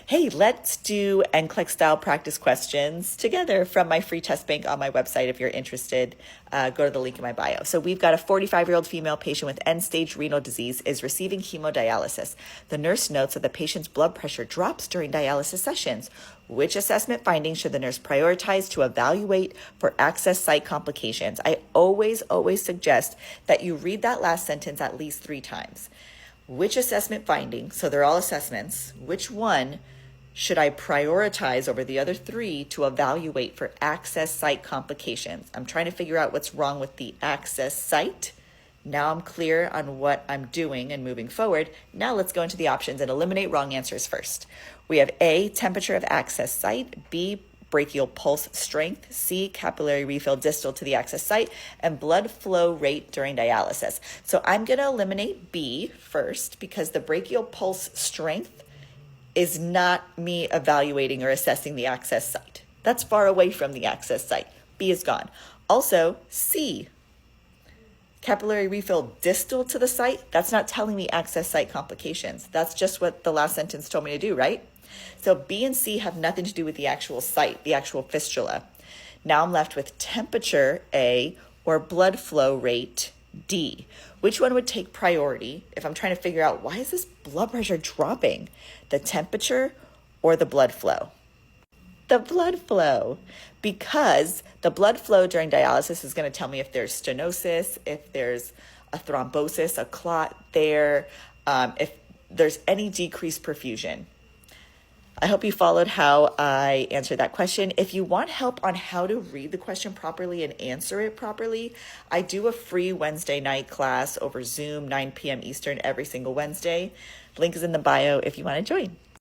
Hey, let's do NCLEX style practice questions together from my free test bank on my website. If you're interested, go to the link in my bio. So we've got a 45-year-old female patient with end-stage renal disease is receiving hemodialysis. The nurse notes that the patient's blood pressure drops during dialysis sessions. Which assessment findings should the nurse prioritize to evaluate for access site complications? I always suggest that you read that last sentence at least 3 times. Which assessment finding, so they're all assessments, which one should I prioritize over the other 3 to evaluate for access site complications? I'm trying to figure out what's wrong with the access site. Now I'm clear on what I'm doing and moving forward. Now let's go into the options and eliminate wrong answers first. We have A, temperature of access site, B, brachial pulse strength, C, capillary refill distal to the access site, and blood flow rate during dialysis. So I'm going to eliminate B first because the brachial pulse strength is not me evaluating or assessing the access site. That's far away from the access site. B is gone. Also, C, capillary refill distal to the site, that's not telling me access site complications. That's just what the last sentence told me to do, right? So B and C have nothing to do with the actual site, the actual fistula. Now I'm left with temperature, A, or blood flow rate, D. Which one would take priority if I'm trying to figure out why is this blood pressure dropping? The temperature or the blood flow? The blood flow, because the blood flow during dialysis is going to tell me if there's stenosis, if there's a thrombosis, a clot there, if there's any decreased perfusion. I hope you followed how I answered that question. If you want help on how to read the question properly and answer it properly, I do a free Wednesday night class over Zoom, 9 p.m. Eastern every single Wednesday. Link is in the bio if you want to join.